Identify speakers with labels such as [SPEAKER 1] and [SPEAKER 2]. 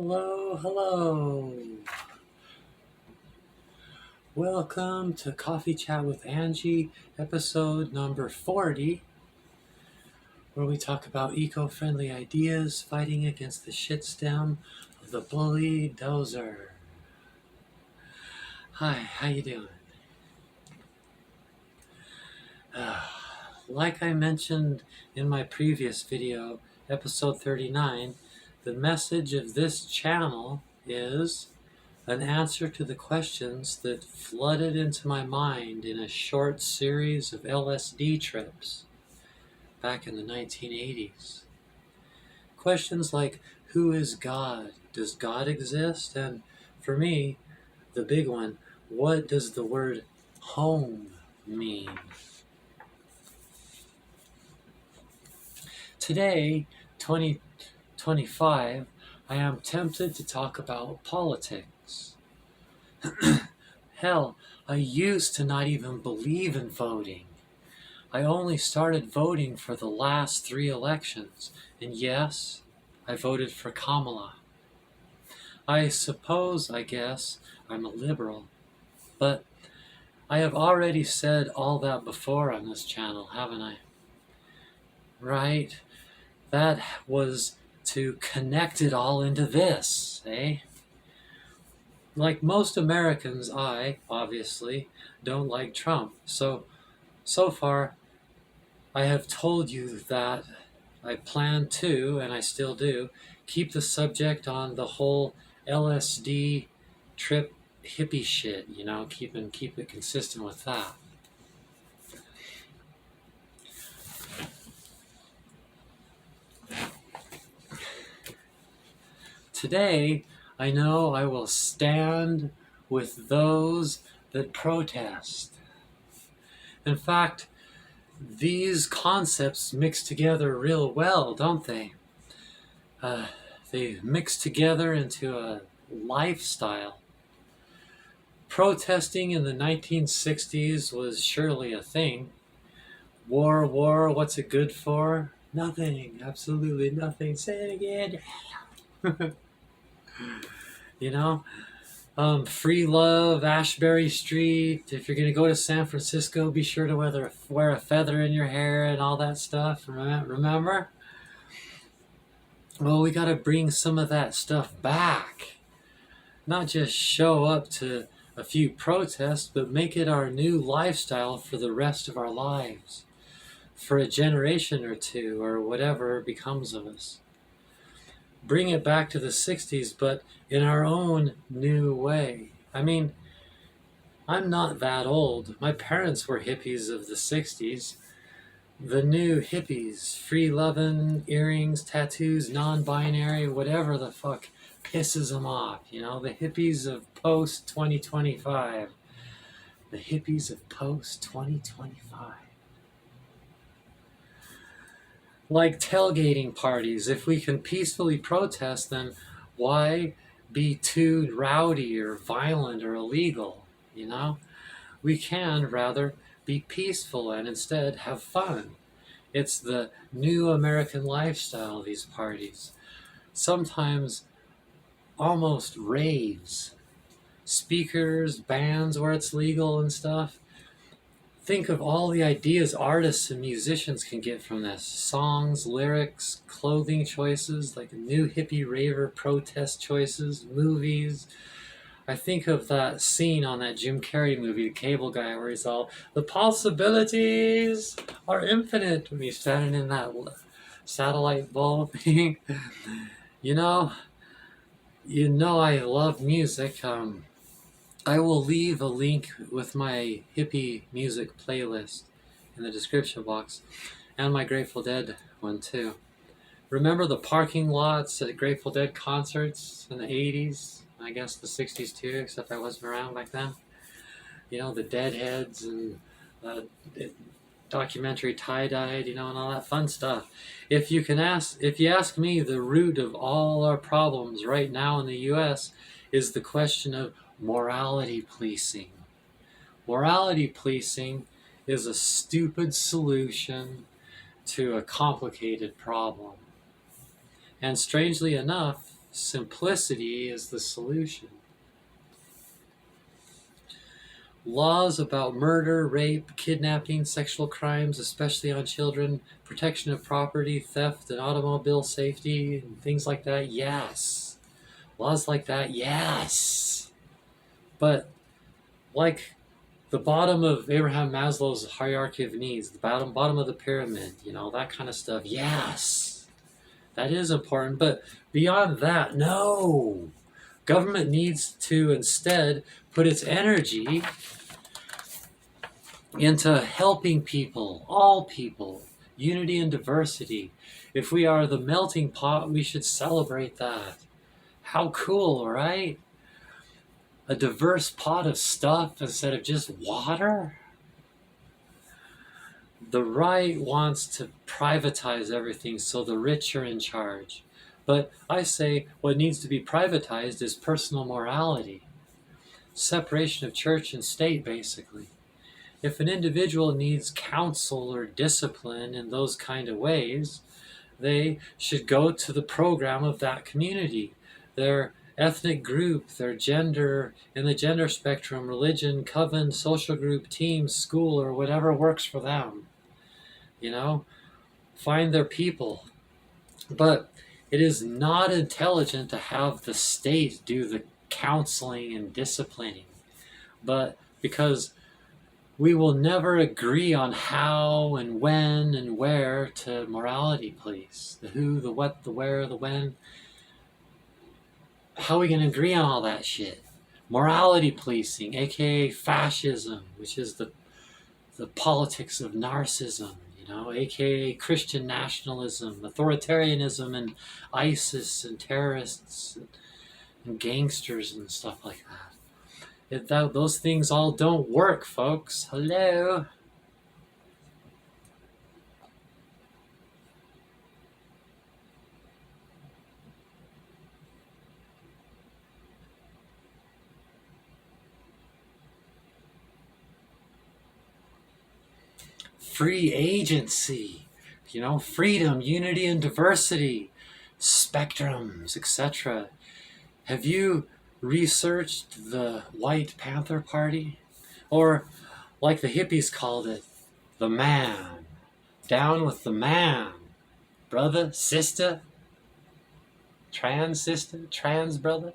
[SPEAKER 1] Hello, hello. Welcome to Coffee Chat with Angie, episode number 40, where we talk about eco-friendly ideas fighting against the shitstem of the bully dozer. Hi, how you doing? Like I mentioned in my previous video, episode 39, the message of this channel is an answer to the questions that flooded into my mind in a short series of LSD trips back in the 1980s. Questions like, who is God? Does God exist? And for me, the big one, what does the word home mean? Today, 2025, I am tempted to talk about politics. Hell, I used to not even believe in voting. I only started voting for the last 3 elections, and yes, I voted for Kamala. I guess, I'm a liberal, but I have already said all that before on this channel, haven't I? Right? That was to connect it all into this, eh? Like most Americans, I, obviously, don't like Trump. So far, I have told you that I plan to, and I still do, keep the subject on the whole LSD trip hippie shit, keep it consistent with that. Today, I know I will stand with those that protest. In fact, these concepts mix together real well, don't they? They mix together into a lifestyle. Protesting in the 1960s was surely a thing. War, what's it good for? Nothing, absolutely nothing. Say it again. Free love, Ashbury Street. If you're going to go to San Francisco, be sure to wear a feather in your hair and all that stuff. Remember? Well, we got to bring some of that stuff back. Not just show up to a few protests, but make it our new lifestyle for the rest of our lives. For a generation or two, or whatever becomes of us. Bring it back to the 60s, but in our own new way. I mean, I'm not that old. My parents were hippies of the 60s. The new hippies, free lovin', earrings, tattoos, non-binary, whatever the fuck pisses them off. The hippies of post-2025. The hippies of post-2025. Like tailgating parties. If we can peacefully protest, then why be too rowdy or violent or illegal? We can rather be peaceful and instead have fun. It's the new American lifestyle, these parties. Sometimes almost raves. Speakers, bands where it's legal and stuff. Think of all the ideas artists and musicians can get from this. Songs, lyrics, clothing choices, like new hippie raver protest choices, movies. I think of that scene on that Jim Carrey movie, The Cable Guy, where he's all, the possibilities are infinite, when he's standing in that satellite bulb. You know I love music. I will leave a link with my hippie music playlist in the description box, and my Grateful Dead one too. Remember the parking lots at Grateful Dead concerts in the 80s? I guess the 60s too, except I wasn't around back then. The Deadheads and documentary Tie-Dyed, and all that fun stuff. If you ask me, the root of all our problems right now in the US is the question of morality policing. Morality policing is a stupid solution to a complicated problem. And strangely enough, Simplicity is the solution. Laws about murder, rape, kidnapping, sexual crimes, especially on children, protection of property, theft, and automobile safety, and things like that, yes. Laws like that, yes. But like the bottom of Abraham Maslow's hierarchy of needs, the bottom of the pyramid, that kind of stuff, yes. That is important, but beyond that, no. Government needs to instead put its energy into helping people, all people, unity and diversity. If we are the melting pot, we should celebrate that. How cool, right? A diverse pot of stuff instead of just water? The right wants to privatize everything so the rich are in charge. But I say what needs to be privatized is personal morality. Separation of church and state, basically. If an individual needs counsel or discipline in those kind of ways, they should go to the program of that community, their ethnic group, their gender, in the gender spectrum, religion, coven, social group, team, school, or whatever works for them. Find their people. But it is not intelligent to have the state do the counseling and disciplining. But because we will never agree on how and when and where to morality police. The who, the what, the where, the when. How are we going to agree on all that shit? Morality policing, aka fascism, which is the politics of narcissism, aka Christian nationalism, authoritarianism, and ISIS and terrorists and gangsters and stuff like that. Those things all don't work, folks. Hello. Free agency, freedom, unity, and diversity, spectrums, etc. Have you researched the White Panther Party? Or, like the hippies called it, the man. Down with the man. Brother, sister, trans brother.